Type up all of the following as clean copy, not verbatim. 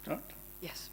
Start? Yes.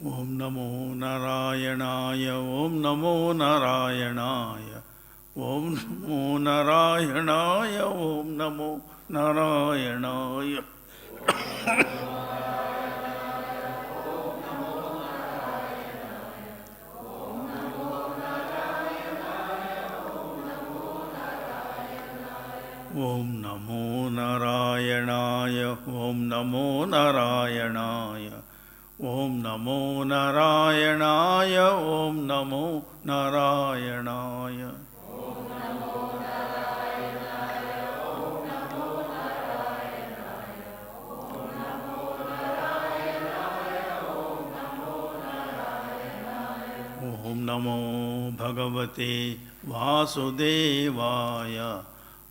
Om Namo Narayanaaya, Om Namo Narayanaaya, Om Namo Narayanaaya, Om Namo Narayanaaya. Om Namo Narayanaaya, Om Namo Narayanaaya, Om Namo Narayanaaya, Om Namo Narayanaaya. Om Namo Bhagavate Vasudevaya.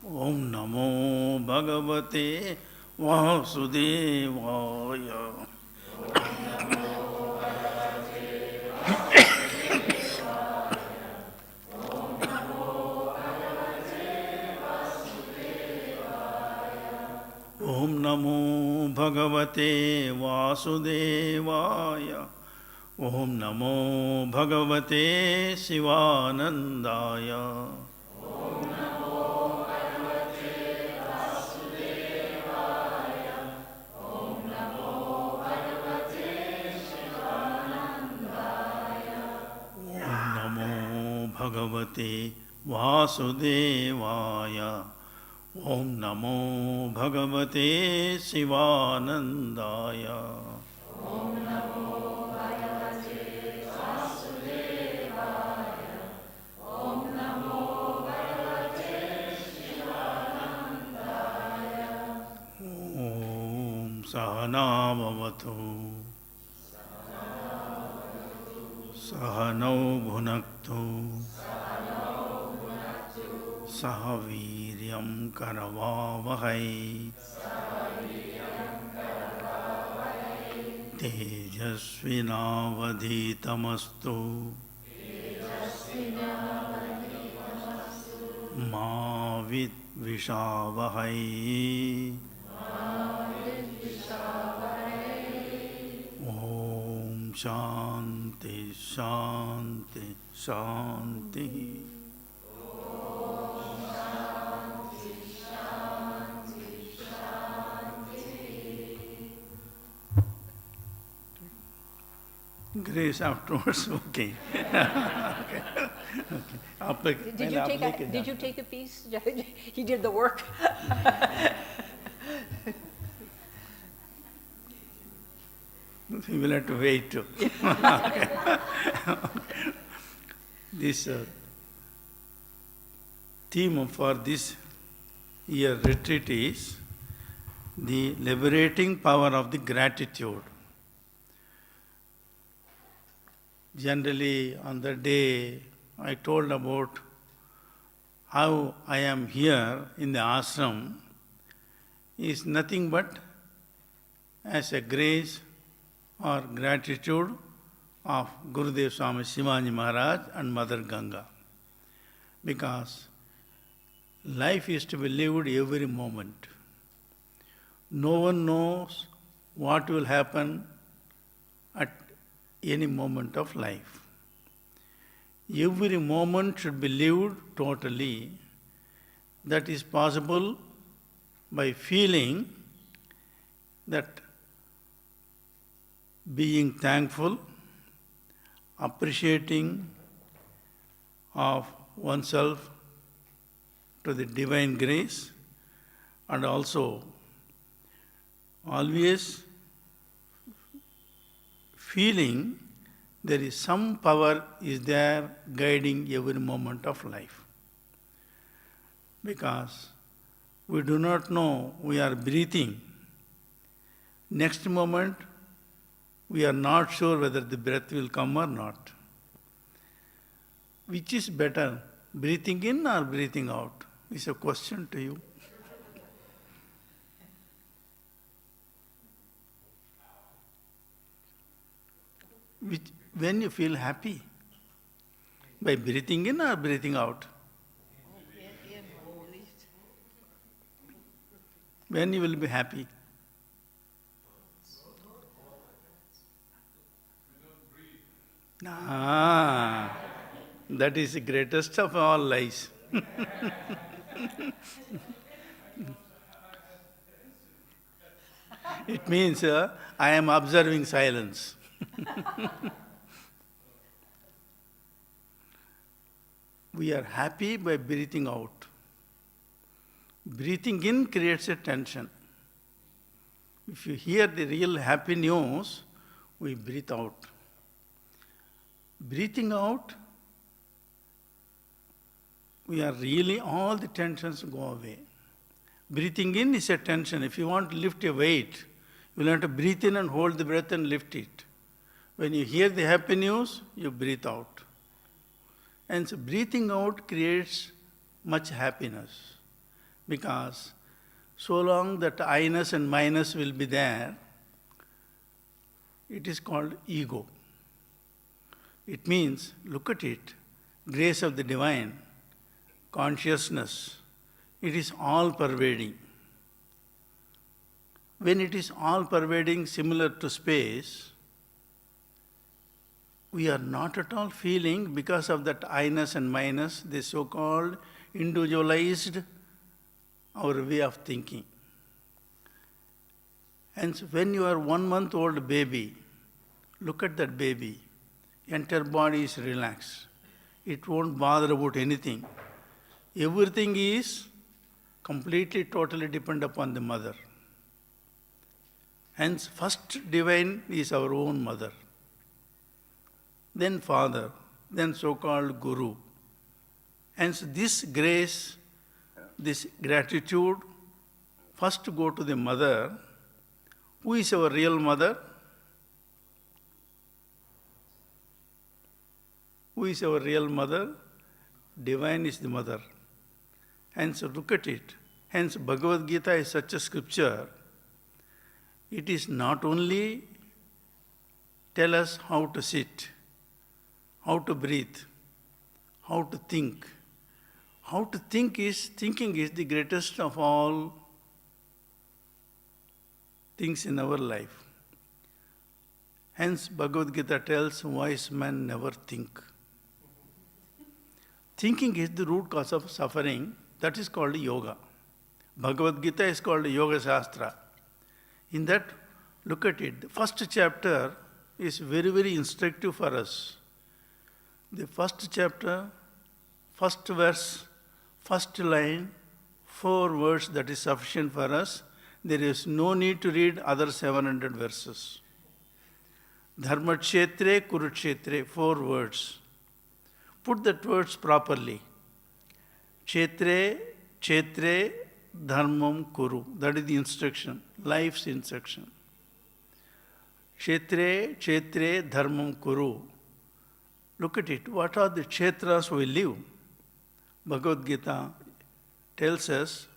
Om Namo Bhagavate Vasudevaya. Om Namo Bhagavate Vasudevaya. Om Namo Bhagavate Shivanandaya. Bhagavate Vasudevaya. Om Namo Bhagavate Shivanandaya. Om Namo Bhagavate Vasudevaya. Om Namo Bhagavate Shivanandaya. Om Sahana Bhavatu. Sahanau Bhunaktu. Sahaviryam Karavavahai. Tejasvinavadhitamastu. Ma Vidvishavahai. Om Shanti Shanti Shanti. Grace afterwards, okay. Okay. Did you take a piece? He did the work. We will have to wait too. This theme for this year retreat is the liberating power of the gratitude. Generally, on the day I told about how I am here in the ashram is nothing but as a grace or gratitude of Gurudev Swami Shivaji Maharaj and Mother Ganga. Because life is to be lived every moment. No one knows what will happen at any moment of life. Every moment should be lived totally. That is possible by feeling that being thankful, appreciating of oneself to the divine grace, and also always feeling there is some power is there guiding every moment of life. because we do not know we are breathing. Next moment, we are not sure whether the breath will come or not. Which is better, breathing in or breathing out? Is a question to you. When you feel happy? By breathing in or breathing out? When you will be happy? That is the greatest of all lies. It means I am observing silence. We are happy by breathing out. Breathing in creates a tension. If you hear the real happy news, we breathe out. Breathing out, we are really, all the tensions go away. Breathing in is a tension. If you want to lift a weight, you will have to breathe in and hold the breath and lift it. When you hear the happy news, you breathe out. And so breathing out creates much happiness, because so long that I-ness and minus will be there, it is called ego. It means, look at it, grace of the divine, consciousness, it is all pervading. When it is all pervading, similar to space, we are not at all feeling, because of that I-ness and minus, the so-called individualized our way of thinking. And so when you are 1 month old baby, look at that baby, entire body is relaxed. It won't bother about anything. Everything is completely, totally depend upon the mother. Hence, first divine is our own mother. Then father, then so-called guru. Hence, this grace, this gratitude, first go to the mother. Who is our real mother? Who is our real mother? Divine is the mother. Hence, look at it. Hence, Bhagavad Gita is such a scripture. It is not only tell us how to sit, how to breathe, how to think. How to think is, thinking is the greatest of all things in our life. Hence, Bhagavad Gita tells, wise men never think. Thinking is the root cause of suffering. That is called yoga. Bhagavad Gita is called Yoga Shastra. In that, look at it. The first chapter is very, very instructive for us. The first chapter, first verse, first line, 4 words, that is sufficient for us. There is no need to read other 700 verses. Dharma kshetre, kurukshetre, 4 words. Put that words properly. Kshetre, kshetre, dharmam kuru. That is the instruction, life's instruction. Kshetre, kshetre, dharmam kuru. Look at it. What are the kshetras we live? Bhagavad Gita tells us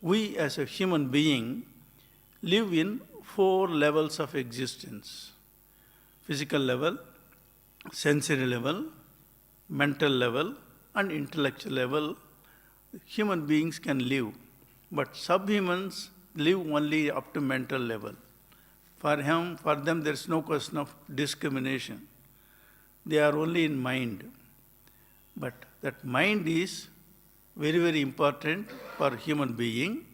we as a human being live in 4 levels of existence. Physical level, sensory level, mental level, and intellectual level. Human beings can live, but subhumans live only up to mental level. For them there is no question of discrimination. They are only in mind. But that mind is very, very important for human being.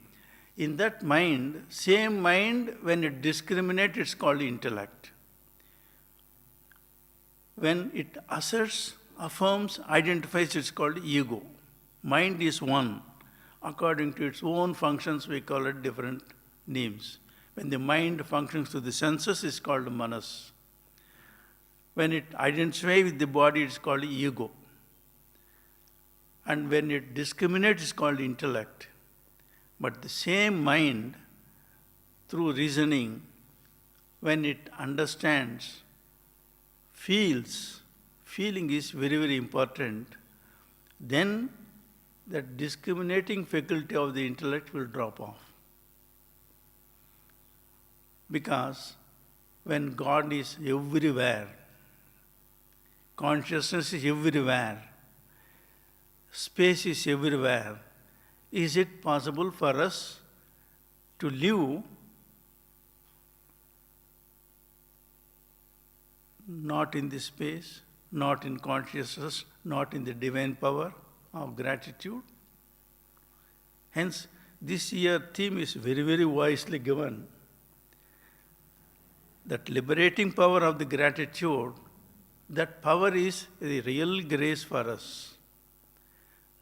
In that mind, same mind, when it discriminates, it's called intellect. When it asserts, affirms, identifies, it's called ego. Mind is one. According to its own functions, we call it different names. When the mind functions to the senses, it's called manas. When it identifies with the body, it's called ego. And when it discriminates, it's called intellect. But the same mind, through reasoning, when it understands, feels, feeling is very, very important, then that discriminating faculty of the intellect will drop off. Because when God is everywhere, consciousness is everywhere, space is everywhere, is it possible for us to live not in this space, not in consciousness, not in the divine power of gratitude? Hence, this year theme is very, very wisely given. That liberating power of the gratitude, that power is the real grace for us.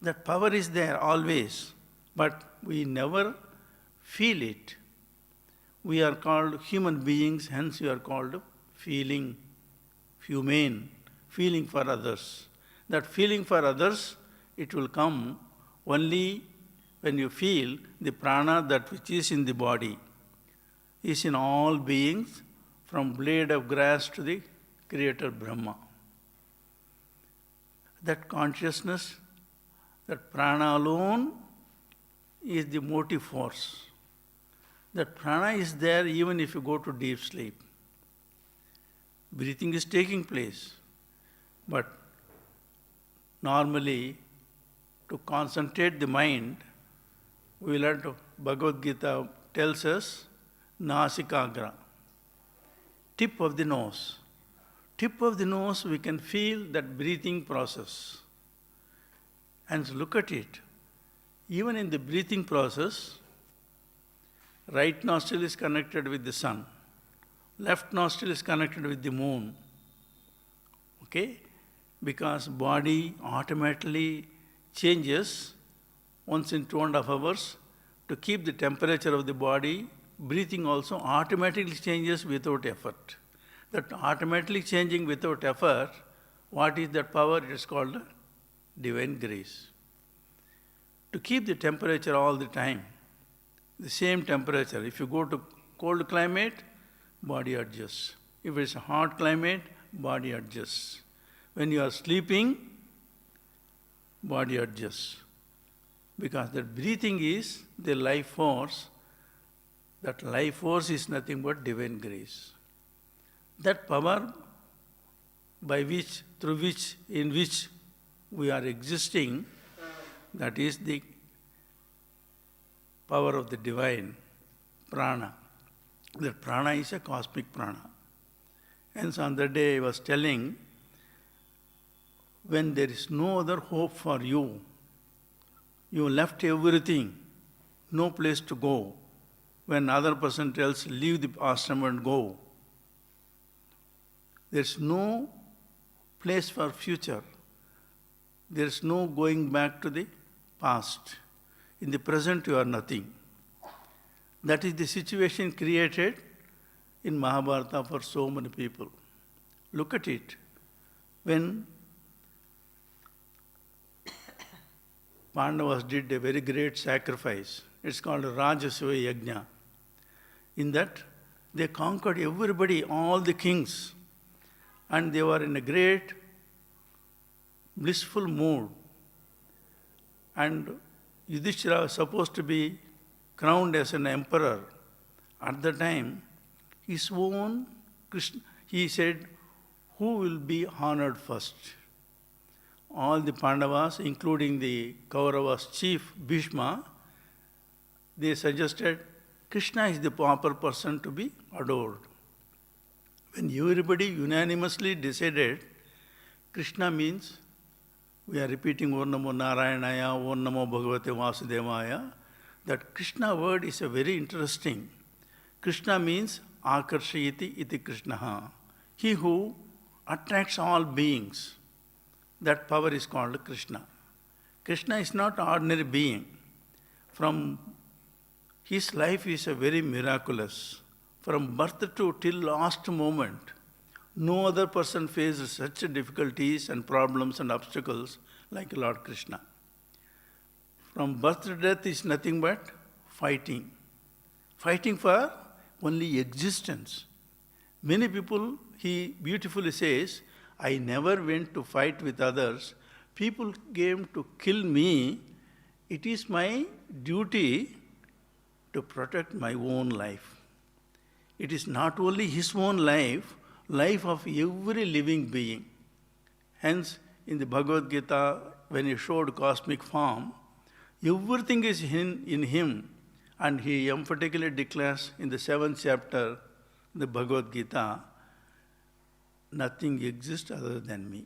That power is there always, but we never feel it. We are called human beings, hence we are called feeling, humane, feeling for others. That feeling for others, it will come only when you feel the prana, that which is in the body, is in all beings, from blade of grass to the creator Brahma. That consciousness, that prana alone is the motive force. That prana is there even if you go to deep sleep. Breathing is taking place, but normally to concentrate the mind, we learn to, Bhagavad Gita tells us, Nasikagra, tip of the nose. Tip of the nose, we can feel that breathing process. And look at it. Even in the breathing process, right nostril is connected with the sun. Left nostril is connected with the moon. Okay? Because body automatically changes once in 2.5 hours to keep the temperature of the body. Breathing also automatically changes without effort. That automatically changing without effort, what is that power? It is called divine grace. To keep the temperature all the time, the same temperature. If you go to cold climate, body adjusts. If it's a hot climate, body adjusts. When you are sleeping, body adjusts. Because that breathing is the life force. That life force is nothing but divine grace. That power by which, through which, in which we are existing, that is the power of the divine prana. That prana is a cosmic prana. Hence, on that day I was telling, when there is no other hope for you, you left everything, no place to go. When other person tells, leave the ashram and go, there's no place for future. There's no going back to the past. In the present, you are nothing. That is the situation created in Mahabharata for so many people. Look at it. When Pandavas did a very great sacrifice, it's called Rajasuya Yajna. In that, they conquered everybody, all the kings, and they were in a great blissful mood. And Yudhishthira was supposed to be crowned as an emperor. At the time, his own Krishna, he said, who will be honored first? All the Pandavas, including the Kauravas' chief Bhishma, they suggested Krishna is the proper person to be adored. When everybody unanimously decided, Krishna means, we are repeating Om Namo Narayanaya, Om Namo Bhagavate Vasudevaya, that Krishna word is a very interesting. Krishna means Akarshayati iti Krishnaha. He who attracts all beings. That power is called Krishna. Krishna is not ordinary being. From his life is a very miraculous. From birth to till last moment, no other person faces such difficulties and problems and obstacles like Lord Krishna. from birth to death is nothing but fighting. Fighting for only existence. Many people, he beautifully says, I never went to fight with others. People came to kill me. It is my duty to protect my own life. It is not only his own life, life of every living being. Hence, in the Bhagavad Gita, when he showed cosmic form, everything is in him, and he emphatically declares in the 7th chapter, the Bhagavad Gita, nothing exists other than me.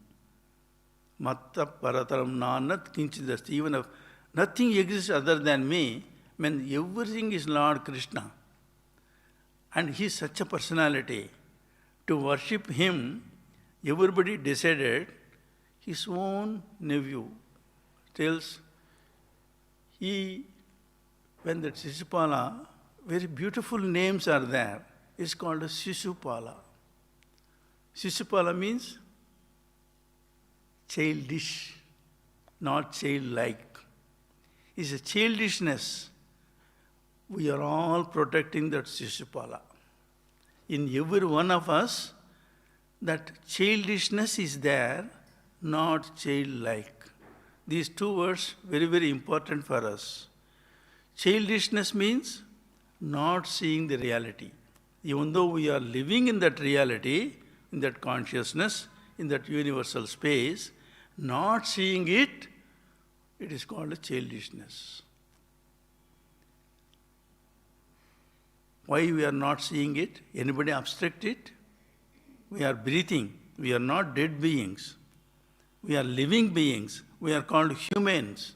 Matta parataram nanat kinchidasti. Even if nothing exists other than me, when everything is Lord Krishna. And he is such a personality. To worship him, everybody decided. His own nephew tells, when that Sisupala, very beautiful names are there, it's called a Sisupala. Sisupala means childish, not childlike. It's a childishness. We are all protecting that Sisupala. In every one of us, that childishness is there, not childlike. These two words very, very important for us. Childishness means not seeing the reality. Even though we are living in that reality, in that consciousness, in that universal space, not seeing it, it is called a childishness. Why we are not seeing it? Anybody abstract it? We are breathing. We are not dead beings. We are living beings. We are called humans.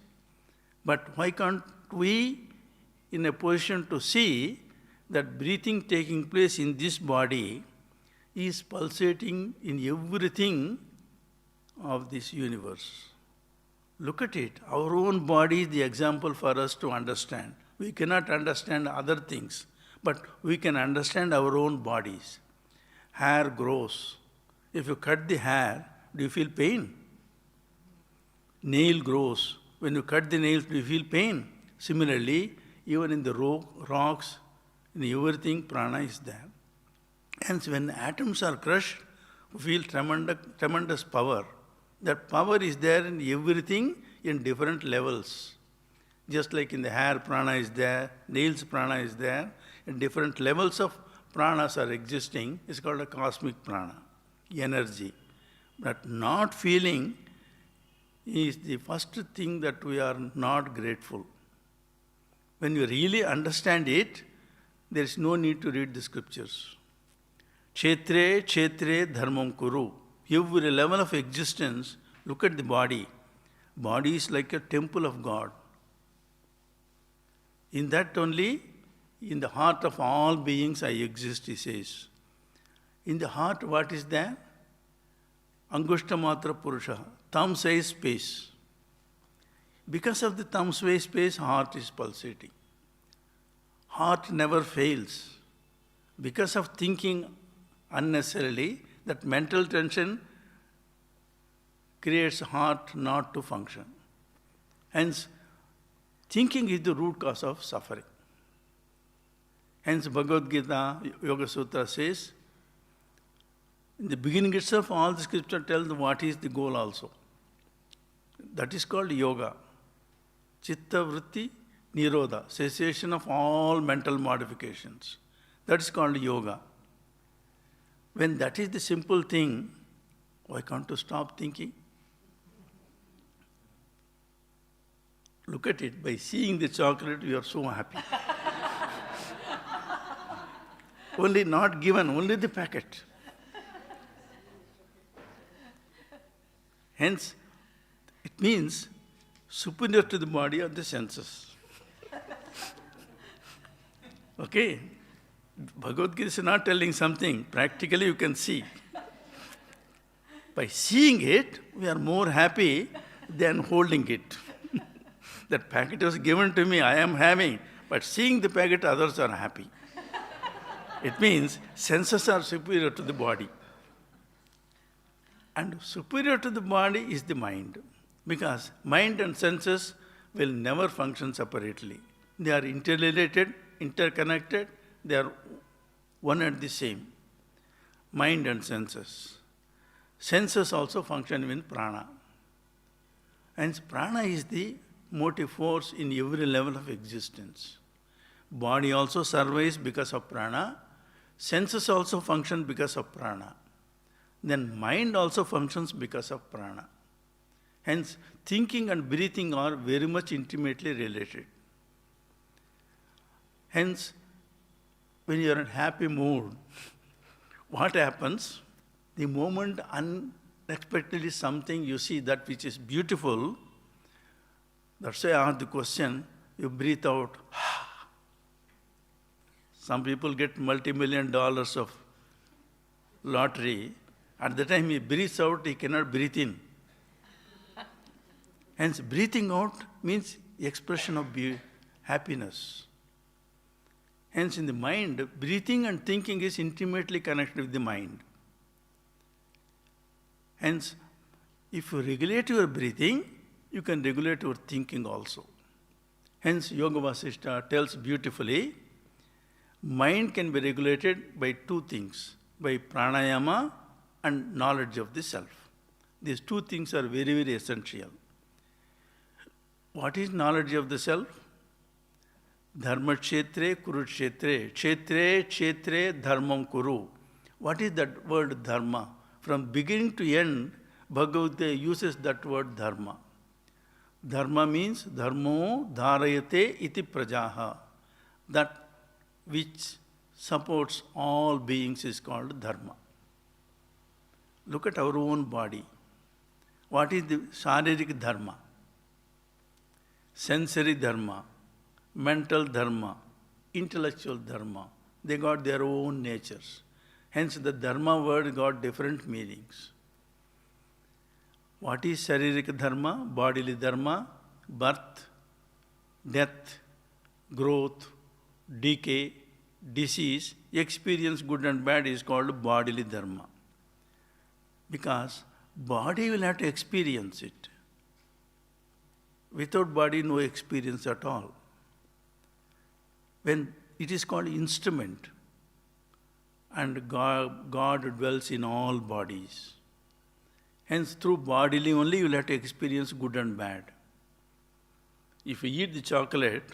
But why can't we, in a position to see that breathing taking place in this body is pulsating in everything of this universe? Look at it. Our own body is the example for us to understand. We cannot understand other things, but we can understand our own bodies. Hair grows. If you cut the hair, do you feel pain? Nail grows. When you cut the nails, do you feel pain? Similarly, even in the rocks, in everything, prana is there. Hence, when atoms are crushed, we feel tremendous power. That power is there in everything in different levels. Just like in the hair, prana is there, nails, prana is there, and different levels of pranas are existing. It's called a cosmic prana, energy. But not feeling is the first thing that we are not grateful. When you really understand it, there is no need to read the scriptures. Kshetre, kshetre, dharmam kuru. Every level of existence, look at the body. Body is like a temple of God. In that only, in the heart of all beings I exist, he says. In the heart, what is there? Angushtamatra Purusha, thumb-size space. Because of the thumb-size space, heart is pulsating. Heart never fails. Because of thinking unnecessarily, that mental tension creates heart not to function. Hence, thinking is the root cause of suffering. Hence, Bhagavad Gita, Yoga Sutra says, in the beginning itself, all the scripture tells what is the goal also. That is called yoga. Chitta vritti nirodha, cessation of all mental modifications. That is called yoga. When that is the simple thing, why can't you stop thinking? Look at it. By seeing the chocolate, you are so happy. Only not given, only the packet. Hence, it means superior to the body are the senses. Okay? Bhagavad Gita is not telling something. Practically you can see. By seeing it, we are more happy than holding it. That packet was given to me, I am having. But seeing the packet, others are happy. It means senses are superior to the body. And superior to the body is the mind. Because mind and senses, will never function separately. They are interrelated, interconnected, they are one and the same. Mind and senses. Senses also function with prana. And prana is the motive force in every level of existence. Body also survives because of prana. Senses also function because of prana. Then mind also functions because of prana. Hence, thinking and breathing are very much intimately related. Hence, when you are in happy mood, what happens? The moment unexpectedly something you see that which is beautiful, that's why I asked the question, you breathe out. Some people get multi-million dollars of lottery. At the time he breathes out, he cannot breathe in. Hence, breathing out means expression of happiness. Hence, in the mind, breathing and thinking is intimately connected with the mind. Hence, if you regulate your breathing, you can regulate your thinking also. Hence, Yoga Vasishtha tells beautifully, mind can be regulated by two things, by pranayama and knowledge of the self. These two things are very, very essential. What is knowledge of the self? Dharma kshetre, kuru kshetre. Kshetre, kshetre, dharmam kuru. What is that word dharma? From beginning to end, Bhagavad Gita uses that word dharma. Dharma means dharmo dharayate iti prajaha. That which supports all beings is called dharma. Look at our own body. What is the sharirik dharma? Sensory dharma, mental dharma, intellectual dharma. They got their own natures. Hence the dharma word got different meanings. What is sharirik dharma? Bodily dharma, birth, death, growth, decay, disease, experience good and bad is called bodily dharma. Because body will have to experience it. Without body, no experience at all. When it is called instrument, and God dwells in all bodies. Hence, through bodily only you will have to experience good and bad. If you eat the chocolate,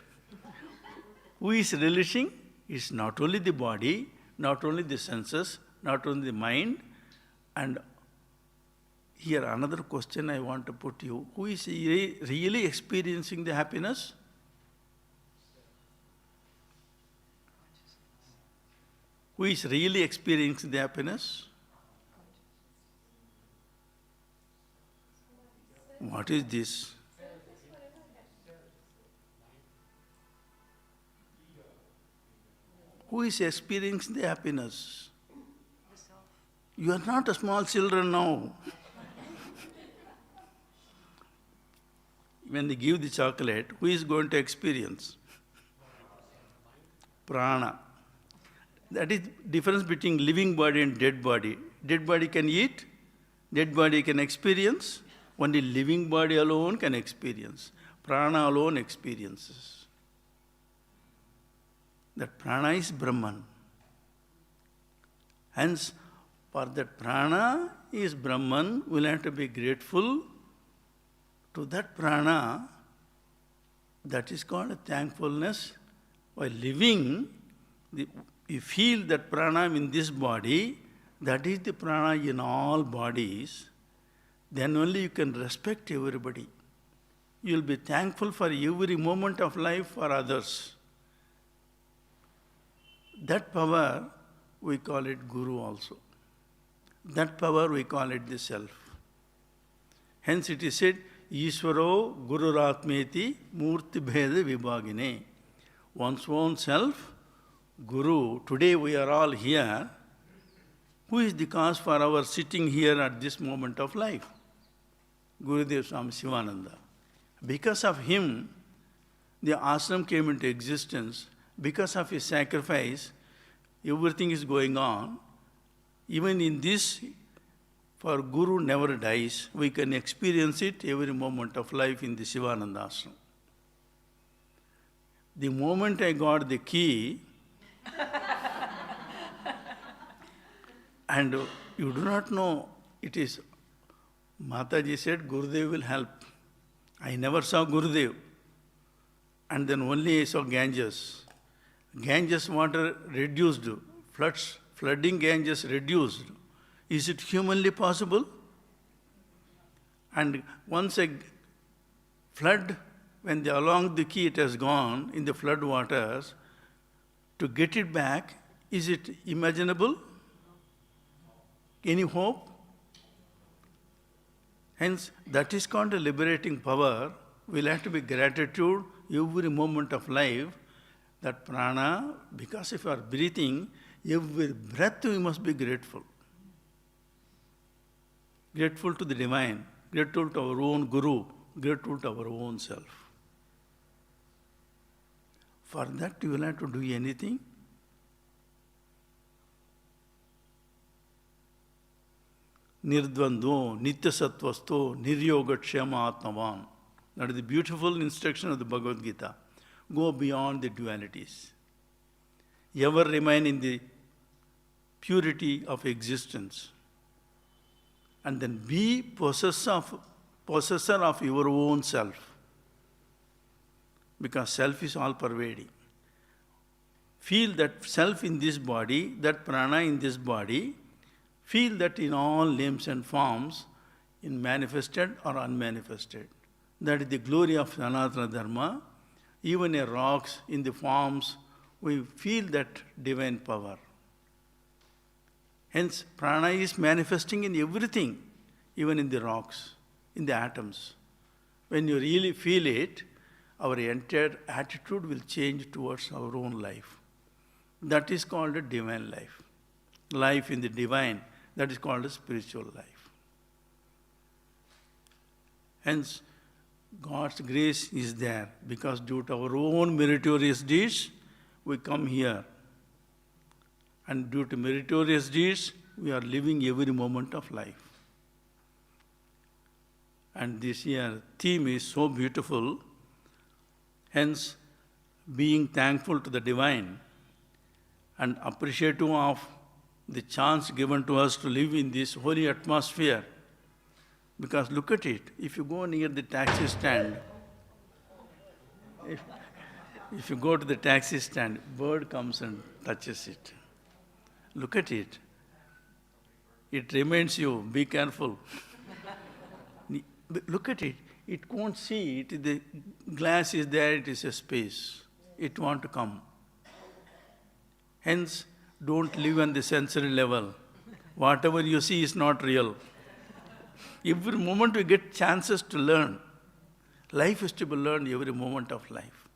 who is relishing? It's not only the body, not only the senses, not only the mind, and here another question I want to put you. Who is really experiencing the happiness? Who is really experiencing the happiness? What is this? Who is experiencing the happiness? You are not a small children now. When they give the chocolate, who is going to experience? Prana. That is difference between living body and dead body. Dead body can eat, dead body can experience, only living body alone can experience. Prana alone experiences. That prana is Brahman. Hence, for that prana is Brahman, we will have to be grateful to that prana. That is called thankfulness. While living, you feel that prana in this body, that is the prana in all bodies, then only you can respect everybody. You will be thankful for every moment of life for others. That power, we call it Guru also. That power, we call it the Self. Hence it is said, Ishvaro Gururatmeti Murti Bheda Vibhagine. One's own self, Guru. Today we are all here. Who is the cause for our sitting here at this moment of life? Gurudev Swami Sivananda. Because of him, the ashram came into existence. Because of his sacrifice, everything is going on. Even in this, for Guru never dies. We can experience it every moment of life in the Sivananda ashram. The moment I got the key, and you do not know, it is, Mataji said, Gurudev will help. I never saw Gurudev. And then only I saw Ganges. Ganges water reduced, flooding Ganges reduced. Is it humanly possible? And once a flood, when along the key it has gone in the flood waters, to get it back, is it imaginable? Any hope? Hence, that is called a liberating power. We'll have to be gratitude every moment of life. That prana, because if you are breathing, every breath we must be grateful. Grateful to the divine, grateful to our own guru, grateful to our own self. For that you will have to do anything. Nirdvando, Nityasattvasto, Niryogatshema Atmavan. That is the beautiful instruction of the Bhagavad Gita. Go beyond the dualities. Ever remain in the purity of existence. And then be possessor of your own self. Because self is all pervading. Feel that self in this body, that prana in this body. Feel that in all names and forms, in manifested or unmanifested. That is the glory of Sanatana Dharma. Even in rocks, in the forms, we feel that divine power. Hence, prana is manifesting in everything, even in the rocks, in the atoms. When you really feel it, our entire attitude will change towards our own life. That is called a divine life. Life in the divine, that is called a spiritual life. Hence, God's grace is there because due to our own meritorious deeds, we come here. And due to meritorious deeds, we are living every moment of life. And this year theme is so beautiful. Hence, being thankful to the divine and appreciative of the chance given to us to live in this holy atmosphere. Because look at it, if you go near the taxi stand, if you go to the taxi stand, bird comes and touches it. Look at it. It reminds you, be careful. Look at it. It won't see it. The glass is there, it is a space. It wants to come. Hence, don't live on the sensory level. Whatever you see is not real. Every moment we get chances to learn. Life is to be learned every moment of life.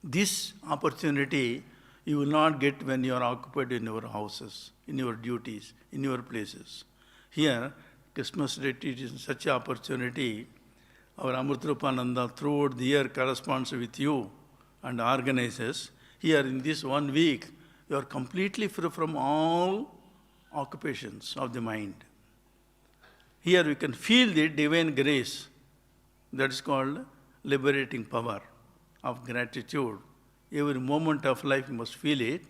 This opportunity you will not get when you are occupied in your houses, in your duties, in your places. Here, Christmas retreat is such an opportunity. Our Yogaswarupanandaji throughout the year corresponds with you and organizes. Here in this 1 week, you are completely free from all occupations of the mind. Here we can feel the divine grace. That is called liberating power of gratitude. Every moment of life you must feel it.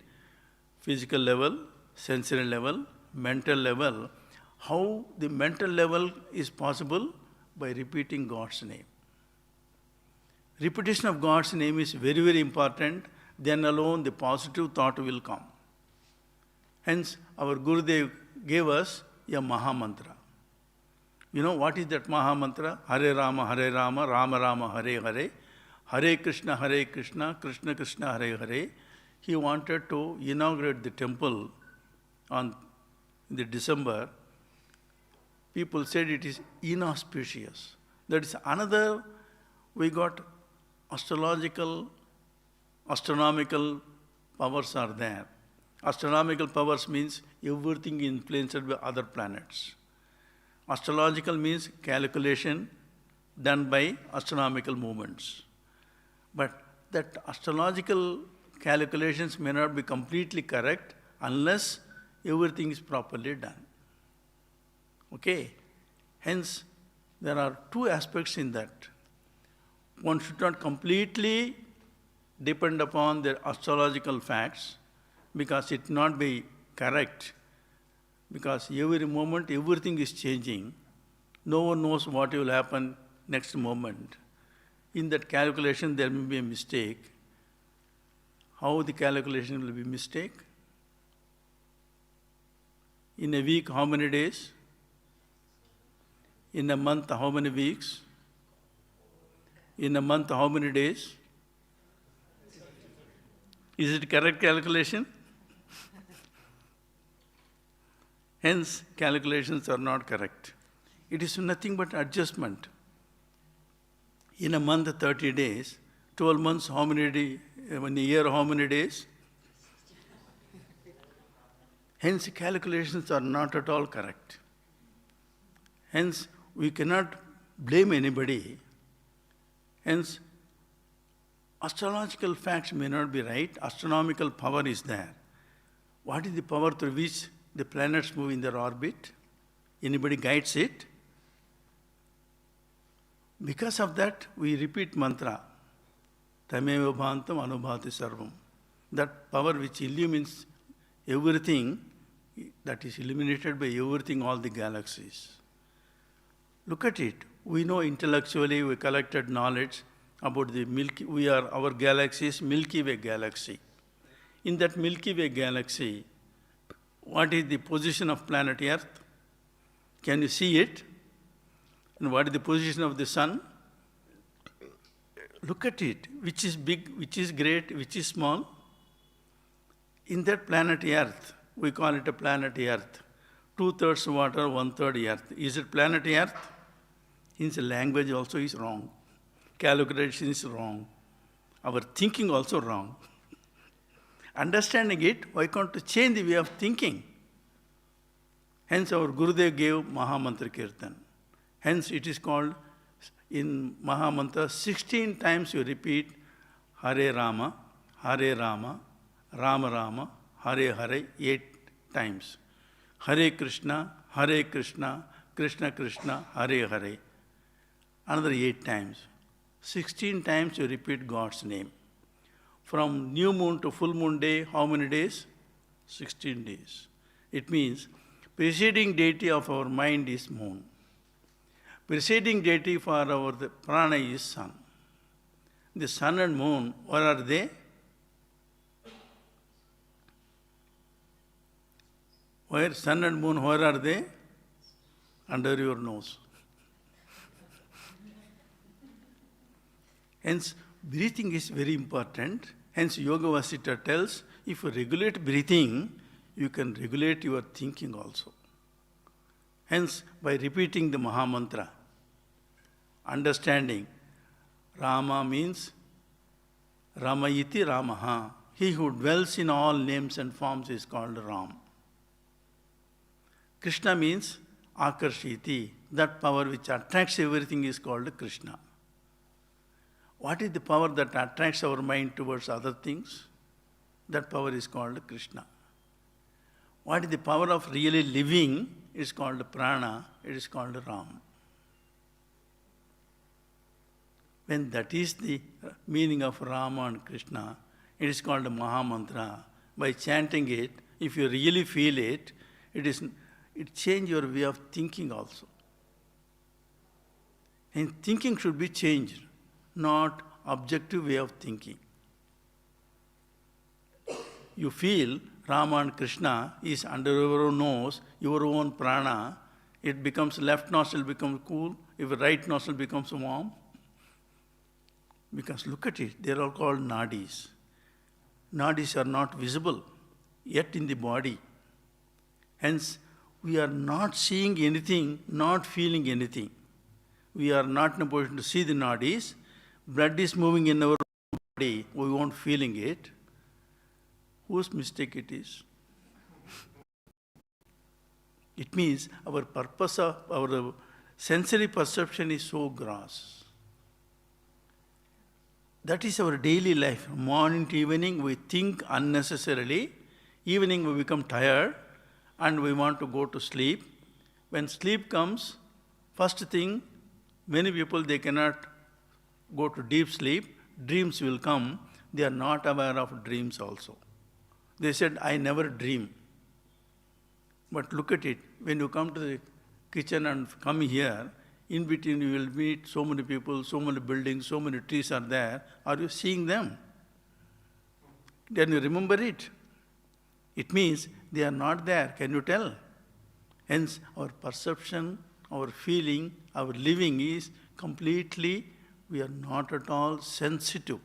Physical level, sensory level, mental level. How the mental level is possible? By repeating God's name. Repetition of God's name is very, very important. Then alone the positive thought will come. Hence, our Gurudev gave us a Maha Mantra. You know what is that Maha Mantra? Hare Rama, Rama Rama, Hare Hare. Hare Krishna, Krishna Krishna, Hare Hare. He wanted to inaugurate the temple on the December. People said it is inauspicious. That is another, we got astronomical powers are there. Astronomical powers means everything influenced by other planets. Astrological means calculation done by astronomical movements. But that astrological calculations may not be completely correct unless everything is properly done. Okay? Hence, there are two aspects in that. One should not completely depend upon the astrological facts, because it not be correct, because every moment everything is changing. No one knows what will happen next moment. In that calculation there may be a mistake. How the calculation will be mistake? In a week, how many days? In a month, how many weeks? In a month, how many days? Is it correct calculation? Hence, calculations are not correct. It is nothing but adjustment. In a month, 30 days. 12 months, how many days? In a year, how many days? Hence, calculations are not at all correct. Hence, we cannot blame anybody. Hence, astrological facts may not be right. Astronomical power is there. What is the power through which the planets move in their orbit? Anybody guides it? Because of that, we repeat mantra. Tameva bhantam anubhati sarvam. That power which illumines everything, that is illuminated by everything, all the galaxies. Look at it. We know intellectually, we collected knowledge about the Milky, our galaxy is Milky Way galaxy. In that Milky Way galaxy, what is the position of planet Earth? Can you see it? And what is the position of the sun? Look at it. Which is big, which is great, which is small? In that planet Earth, we call it a planet Earth. 2/3 water, 1/3 earth. Is it planet Earth? Hence, the language also is wrong. Calculation is wrong. Our thinking also wrong. Understanding it, why can't we change the way of thinking? Hence, our Gurudev gave Mahamantra Kirtan. Hence, it is called, in Mahamantra, 16 times you repeat Hare Rama, Rama Rama, Hare Hare, 8 times. Hare Krishna, Krishna Krishna, Hare Hare. Another 8 times. 16 times you repeat God's name. From new moon to full moon day, how many days? 16 days. It means preceding deity of our mind is moon. Preceding deity for our prana is sun. The sun and moon, where are they? Where sun and moon, where are they? Under your nose. Hence, breathing is very important. Hence, Yoga Vasita tells, if you regulate breathing, you can regulate your thinking also. Hence, by repeating the Mahamantra, understanding, Rama means Ramayiti Ramaha. He who dwells in all names and forms is called Ram. Krishna means Akarshiti. That power which attracts everything is called Krishna. What is the power that attracts our mind towards other things? That power is called Krishna. What is the power of really living? It is called prana, it is called Ram. When that is the meaning of Rama and Krishna, it is called Mahamantra. By chanting it, if you really feel it, it changes your way of thinking also. And thinking should be changed, not objective way of thinking. You feel Rama and Krishna is under your own nose, your own prana, it becomes left nostril becomes cool, if right nostril becomes warm. Because look at it, they are all called nadis. Nadis are not visible yet in the body. Hence, we are not seeing anything, not feeling anything. We are not in a position to see the nadis. Blood is moving in our body, we won't feeling it. Whose mistake it is? It means our purpose of our sensory perception is so gross. That is our daily life. Morning to evening we think unnecessarily. Evening we become tired and we want to go to sleep. When sleep comes, first thing, many people they cannot go to deep sleep. Dreams will come. they are not aware of dreams also. They said, I never dream. But look at it, when you come to the kitchen and come here, in between you will meet so many people, so many buildings, so many trees are there. Are you seeing them? Can you remember it? It means they are not there. Can you tell? Hence, our perception, our feeling, our living is completely, we are not at all sensitive.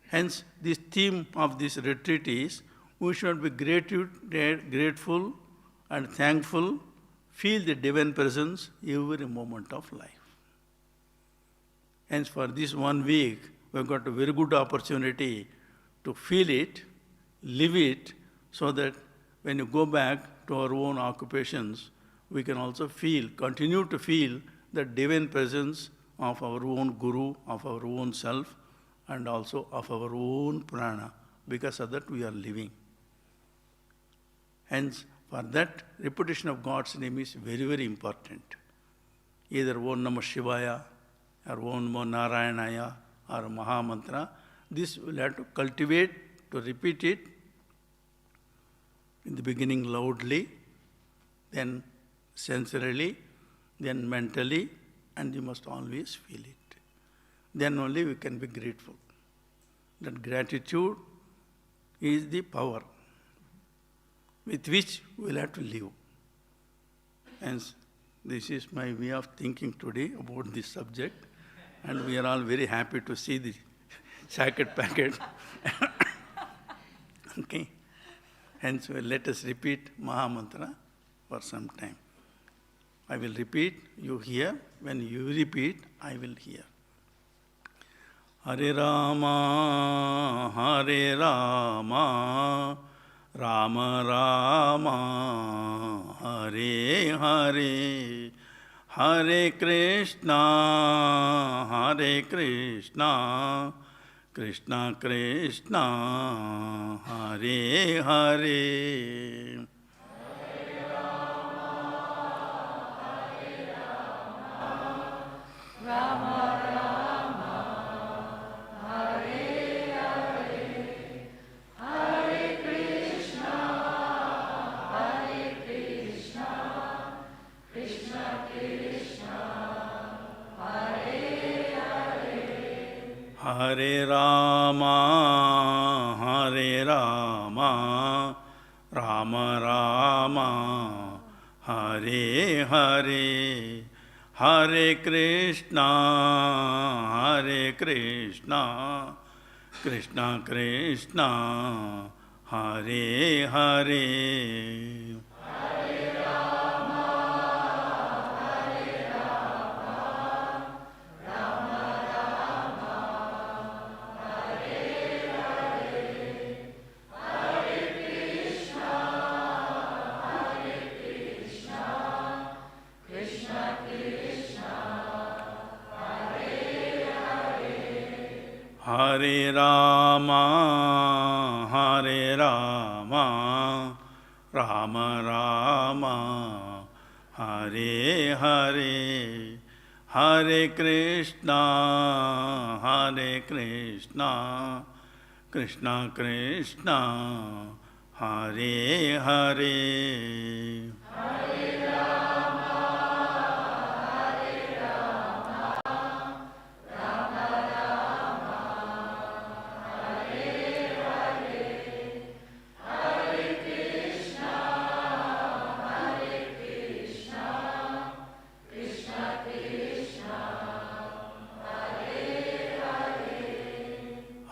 Hence, this theme of this retreat is, we should be grateful and thankful, feel the divine presence every moment of life. Hence, for this 1 week, we have got a very good opportunity to feel it, live it, so that when you go back to our own occupations, we can also feel, continue to feel the divine presence of our own Guru, of our own self, and also of our own prana. Because of that, we are living. Hence, for that, repetition of God's name is very, very important. Either Om Namah Shivaya, or Om Namo Narayanaya, or Maha Mantra. This will have to cultivate, to repeat it in the beginning loudly, then sensorily, then mentally, and you must always feel it. Then only we can be grateful. That gratitude is the power with which we will have to live. Hence, this is my way of thinking today about this subject, and we are all very happy to see the shacket packet. Okay. Hence, let us repeat Maha Mantra for some time. I will repeat, you hear. When you repeat, I will hear. Hare Rama, Hare Rama, Rama Rama, Hare Hare, Hare Krishna, Hare Krishna, Krishna Krishna, Hare Hare. Hare Rama, Hare Rama, Rama Rama, Hare Hare, Hare Krishna, Hare Krishna, Krishna Krishna, Hare Hare. Hare Rama, Hare Rama, Rama Rama, Hare Hare, Hare Krishna, Hare Krishna, Krishna Krishna, Hare Hare.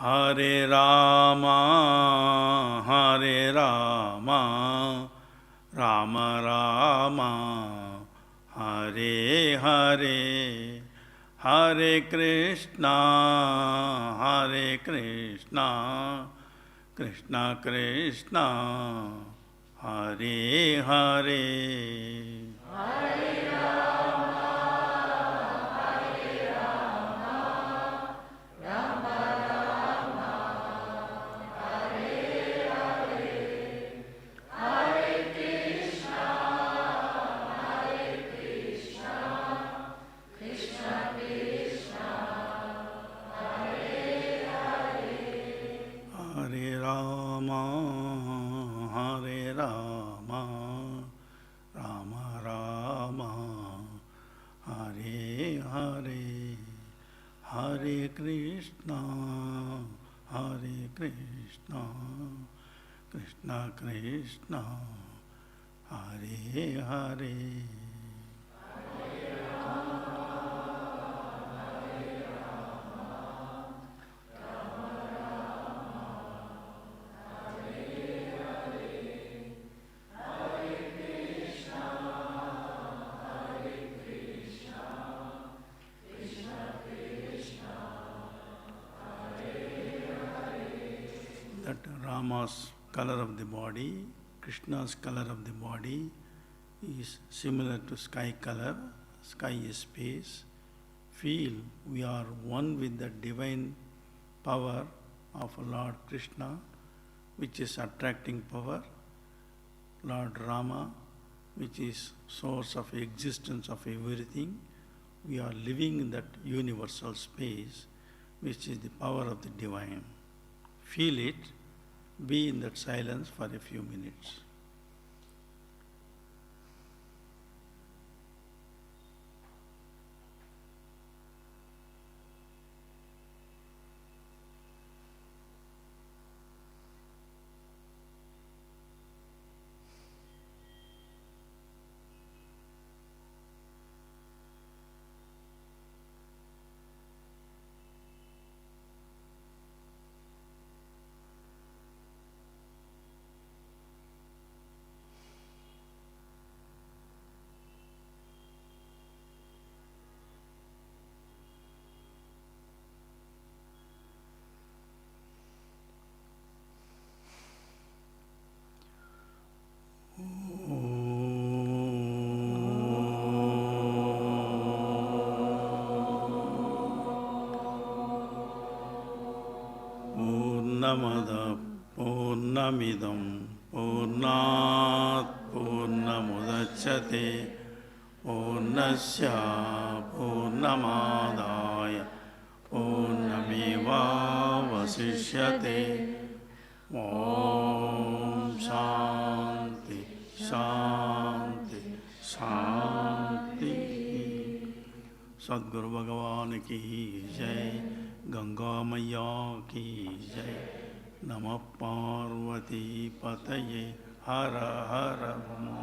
Hare Rama, Hare Rama, Rama Rama, Hare Hare, Hare Krishna, Hare Krishna, Krishna Krishna, Hare Hare. Rama, Rama Rama, Hare Hare, Hare Krishna, Hare Krishna, Krishna Krishna, Hare Hare. That Rama's color of the body, Krishna's color of the body is similar to sky color. Sky is space. Feel we are one with the divine power of Lord Krishna, which is attracting power. Lord Rama, which is source of existence of everything. We are living in that universal space, which is the power of the divine. Feel it, be in that silence for a few minutes. Purnamada Purnamidam Purnat Purnamudachyate Purnasya Purnamadaya Purnameva Vasishyate. Om Shanti Shanti Shanti. Sadguru Bhagavan ki jai, Ganga Maya ki jai, Namah Parvati Pataye, Hara Hara Rama.